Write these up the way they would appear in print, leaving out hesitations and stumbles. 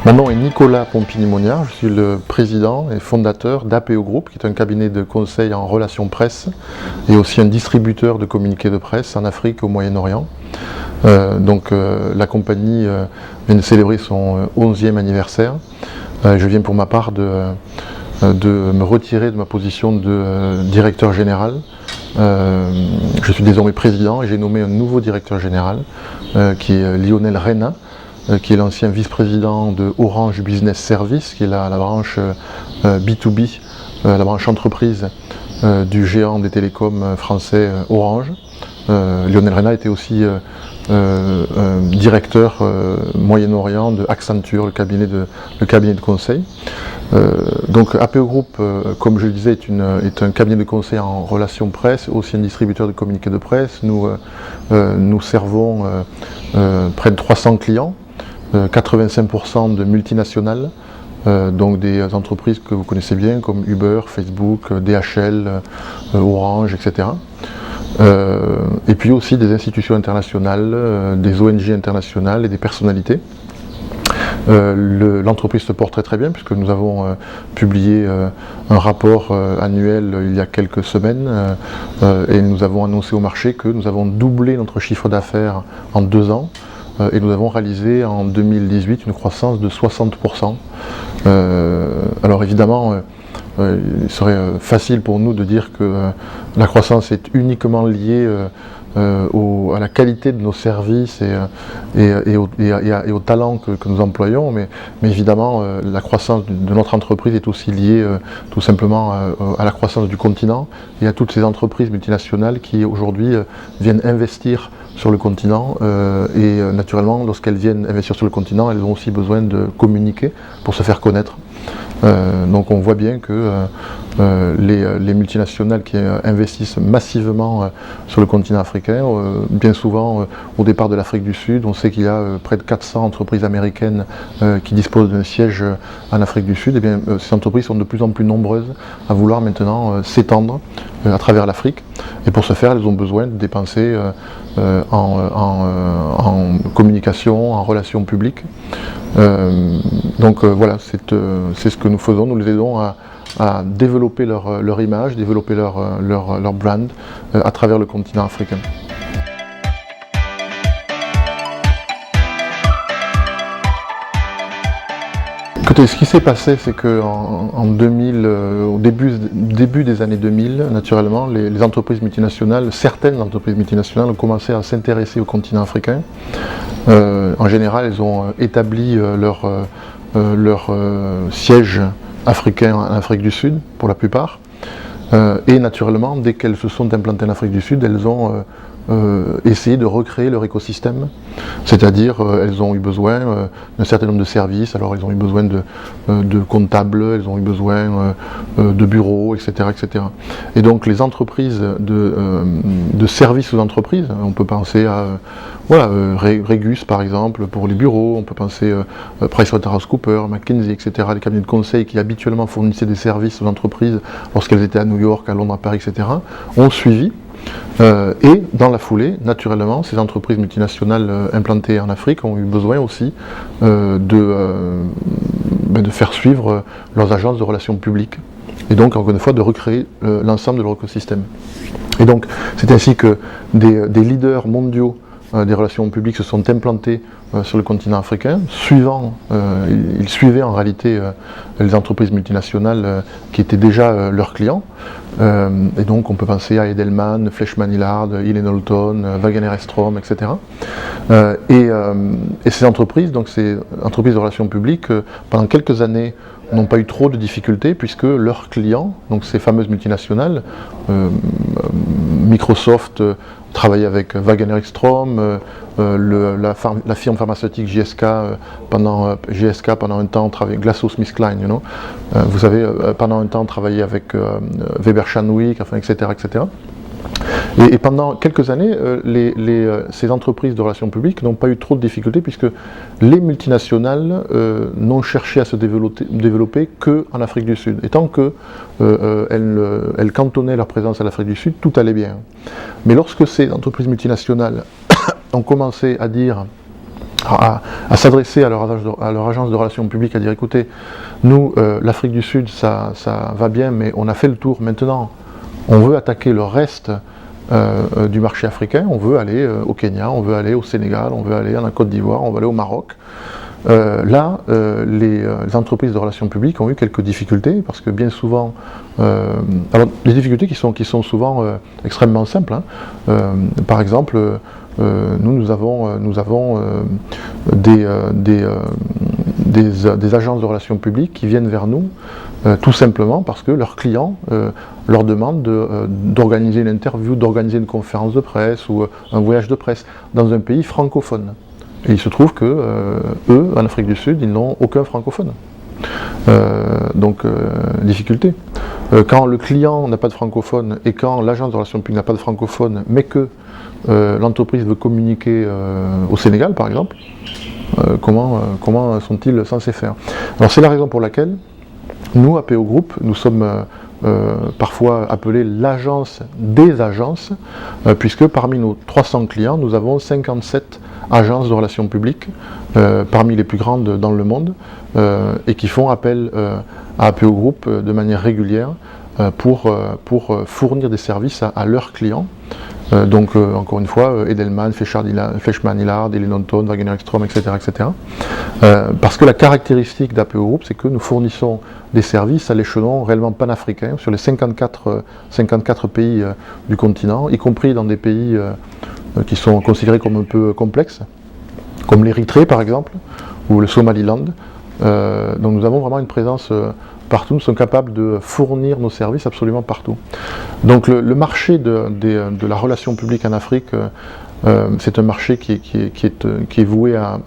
Mon nom est Nicolas Pompini-Mognard, je suis le président et fondateur d'APO Group, qui est un cabinet de conseil en relations presse et aussi un distributeur de communiqués de presse en Afrique et au Moyen-Orient. La compagnie vient de célébrer son 11e anniversaire. Je viens pour ma part de me retirer de ma position de directeur général. Je suis désormais président et j'ai nommé un nouveau directeur général qui est Lionel Reyna, qui est l'ancien vice-président de Orange Business Service, qui est la branche B2B, la branche entreprise du géant des télécoms français Orange. Lionel Reyna était aussi directeur Moyen-Orient de Accenture, le cabinet de conseil. Donc APO Group, comme je le disais, est un cabinet de conseil en relations presse, aussi un distributeur de communiqués de presse. Nous servons près de 300 clients, 85% de multinationales, donc des entreprises que vous connaissez bien comme Uber, Facebook, DHL, Orange, etc. Et puis aussi des institutions internationales, des ONG internationales et des personnalités. L'entreprise se porte très bien puisque nous avons publié un rapport annuel il y a quelques semaines et nous avons annoncé au marché que nous avons doublé notre chiffre d'affaires en 2 ans et nous avons réalisé en 2018 une croissance de 60%. Alors évidemment, il serait facile pour nous de dire que la croissance est uniquement liée à la qualité de nos services et au talent que nous employons, mais évidemment la croissance de notre entreprise est aussi liée tout simplement à la croissance du continent et à toutes ces entreprises multinationales qui aujourd'hui viennent investir sur le continent et naturellement lorsqu'elles viennent investir sur le continent, elles ont aussi besoin de communiquer pour se faire connaître. Donc on voit bien que les multinationales qui investissent massivement sur le continent africain, bien souvent au départ de l'Afrique du Sud, on sait qu'il y a près de 400 entreprises américaines qui disposent d'un siège en Afrique du Sud, et bien ces entreprises sont de plus en plus nombreuses à vouloir maintenant s'étendre à travers l'Afrique, et pour ce faire elles ont besoin de dépenser en communication, en relations publiques. Voilà, c'est ce que nous faisons, nous les aidons à développer leur image, développer leur brand à travers le continent africain. Écoutez, ce qui s'est passé, c'est qu'en 2000, au début des années 2000, naturellement, les entreprises multinationales, certaines entreprises multinationales ont commencé à s'intéresser au continent africain. En général, elles ont établi leur siège africain en Afrique du Sud, pour la plupart. Et naturellement, dès qu'elles se sont implantées en Afrique du Sud, elles ont essayé de recréer leur écosystème, c'est-à-dire elles ont eu besoin d'un certain nombre de services, alors elles ont eu besoin de comptables, elles ont eu besoin de bureaux, etc., etc. Et donc les entreprises de services aux entreprises, on peut penser à Regus par exemple pour les bureaux, on peut penser PricewaterhouseCoopers, McKinsey, etc., les cabinets de conseil qui habituellement fournissaient des services aux entreprises lorsqu'elles étaient à New York, à Londres, à Paris, etc., ont suivi. Et dans la foulée, naturellement, ces entreprises multinationales implantées en Afrique ont eu besoin aussi de faire suivre leurs agences de relations publiques. Et donc, encore une fois, de recréer l'ensemble de leur écosystème. Et donc, c'est ainsi que des leaders mondiaux des relations publiques se sont implantés sur le continent africain, ils suivaient en réalité les entreprises multinationales qui étaient déjà leurs clients. Et donc on peut penser à Edelman, Fleishman Hillard, Hill & Knowlton, Wagener & Strom, etc. Et ces entreprises de relations publiques, pendant quelques années, n'ont pas eu trop de difficultés puisque leurs clients, donc ces fameuses multinationales, Microsoft travaillait avec Wagener & Strom, la firme pharmaceutique GSK pendant un temps travaillait GlaxoSmithKline, vous savez, pendant un temps travaillé avec Weber Shandwick, enfin, etc., etc. Et pendant quelques années, ces entreprises de relations publiques n'ont pas eu trop de difficultés puisque les multinationales n'ont cherché à se développer qu'en Afrique du Sud. Et tant qu'elles cantonnaient leur présence à l'Afrique du Sud, tout allait bien. Mais lorsque ces entreprises multinationales ont commencé à dire à s'adresser à leur agence de relations publiques, à dire écoutez, nous, l'Afrique du Sud, ça va bien, mais on a fait le tour. Maintenant, on veut attaquer le reste du marché africain, on veut aller au Kenya, on veut aller au Sénégal, on veut aller en Côte d'Ivoire, on veut aller au Maroc. Les entreprises de relations publiques ont eu quelques difficultés, parce que bien souvent, alors les difficultés qui sont souvent extrêmement simples, hein. Par exemple, nous avons des agences de relations publiques qui viennent vers nous tout simplement parce que leurs clients leur demandent d'organiser une interview, d'organiser une conférence de presse ou un voyage de presse dans un pays francophone. Et il se trouve que eux, en Afrique du Sud, ils n'ont aucun francophone. Difficulté. Quand le client n'a pas de francophone et quand l'agence de relations publiques n'a pas de francophone, mais que l'entreprise veut communiquer au Sénégal, par exemple, comment sont-ils censés faire? Alors c'est la raison pour laquelle nous, APO Group, nous sommes parfois appelés l'agence des agences, puisque parmi nos 300 clients, nous avons 57 agences de relations publiques, parmi les plus grandes dans le monde, et qui font appel à APO Group de manière régulière pour fournir des services à leurs clients. Encore une fois, Edelman, Fleschman Hillard, Elenonton, Wagener Ekstrom, etc. Parce que la caractéristique d'APO Group, c'est que nous fournissons des services à l'échelon réellement panafricain sur les 54 pays du continent, y compris dans des pays qui sont considérés comme un peu complexes, comme l'Érythrée par exemple, ou le Somaliland. Donc nous avons vraiment une présence partout, nous sommes capables de fournir nos services absolument partout. Donc le marché de la relation publique en Afrique, c'est un marché qui est voué à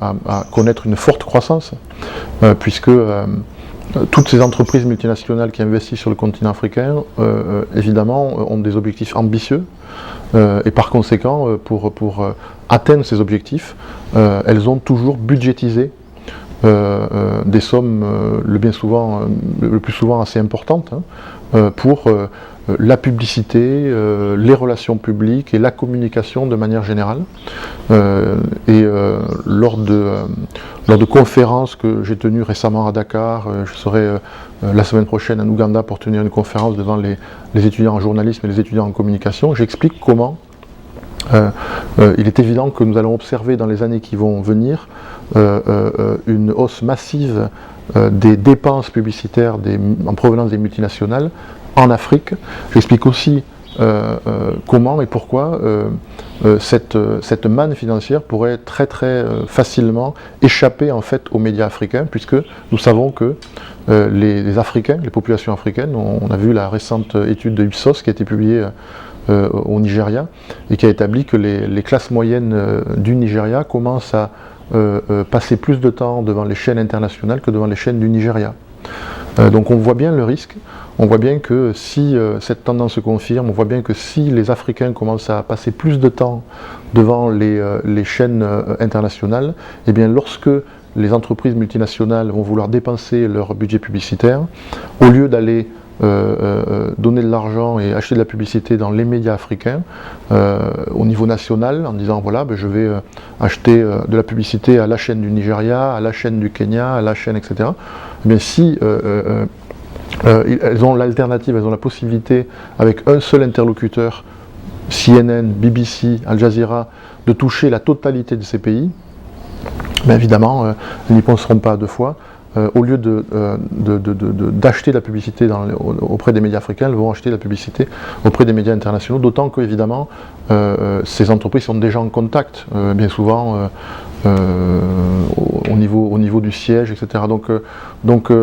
connaître une forte croissance, puisque toutes ces entreprises multinationales qui investissent sur le continent africain, évidemment, ont des objectifs ambitieux, et par conséquent, pour atteindre ces objectifs, elles ont toujours budgétisé des sommes le plus souvent assez importantes, hein, pour la publicité, les relations publiques et la communication de manière générale. Lors de conférences que j'ai tenues récemment à Dakar, je serai la semaine prochaine en Ouganda pour tenir une conférence devant les étudiants en journalisme et les étudiants en communication, j'explique comment il est évident que nous allons observer dans les années qui vont venir une hausse massive des dépenses publicitaires en provenance des multinationales en Afrique. J'explique aussi comment et pourquoi cette manne financière pourrait très facilement échapper en fait aux médias africains, puisque nous savons que les Africains, les populations africaines, on a vu la récente étude de Ipsos qui a été publiée au Nigeria et qui a établi que les classes moyennes du Nigeria commencent à passer plus de temps devant les chaînes internationales que devant les chaînes du Nigeria. Donc on voit bien le risque, on voit bien que si cette tendance se confirme, on voit bien que si les Africains commencent à passer plus de temps devant les chaînes internationales, et bien lorsque les entreprises multinationales vont vouloir dépenser leur budget publicitaire, au lieu d'aller donner de l'argent et acheter de la publicité dans les médias africains au niveau national en disant voilà je vais acheter de la publicité à la chaîne du Nigeria, à la chaîne du Kenya, à la chaîne etc. Eh bien si elles ont l'alternative, elles ont la possibilité avec un seul interlocuteur, CNN, BBC, Al Jazeera, de toucher la totalité de ces pays, bien évidemment elles n'y penseront pas deux fois. Au lieu d'acheter de la publicité auprès des médias africains, elles vont acheter de la publicité auprès des médias internationaux, d'autant que évidemment ces entreprises sont déjà en contact, bien souvent au niveau du siège, etc. Donc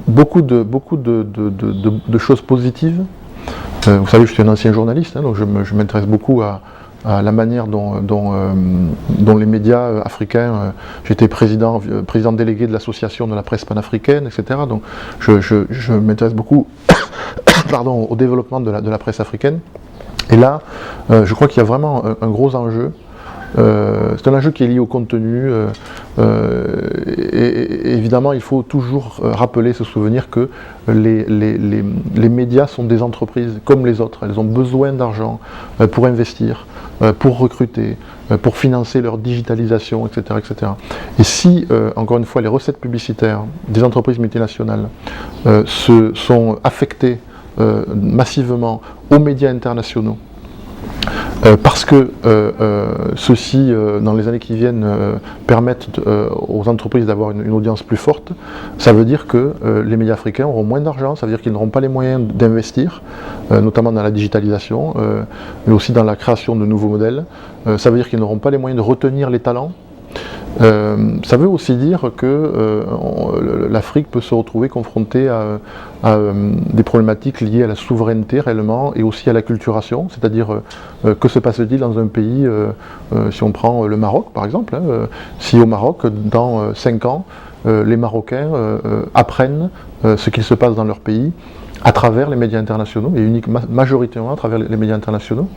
beaucoup de choses positives. Vous savez, je suis un ancien journaliste, hein, donc je m'intéresse beaucoup à la manière dont les médias africains, j'étais président délégué de l'association de la presse panafricaine, etc. Donc je m'intéresse beaucoup au développement de la presse africaine. Et là, je crois qu'il y a vraiment un gros enjeu C'est un enjeu qui est lié au contenu. Et évidemment, il faut toujours rappeler, se souvenir que les médias sont des entreprises comme les autres. Elles ont besoin d'argent pour investir, pour recruter, pour financer leur digitalisation, etc. etc. Et si, encore une fois, les recettes publicitaires des entreprises multinationales sont affectées massivement aux médias internationaux, parce que ceux-ci, dans les années qui viennent, permettent aux entreprises d'avoir une audience plus forte, ça veut dire que les médias africains auront moins d'argent, ça veut dire qu'ils n'auront pas les moyens d'investir, notamment dans la digitalisation, mais aussi dans la création de nouveaux modèles. Ça veut dire qu'ils n'auront pas les moyens de retenir les talents. Ça veut aussi dire que l'Afrique peut se retrouver confrontée à des problématiques liées à la souveraineté réellement et aussi à l'acculturation, c'est-à-dire que se passe-t-il dans un pays, si on prend le Maroc par exemple, si au Maroc, dans 5 ans, les Marocains apprennent ce qu'il se passe dans leur pays à travers les médias internationaux et majoritairement à travers les médias internationaux.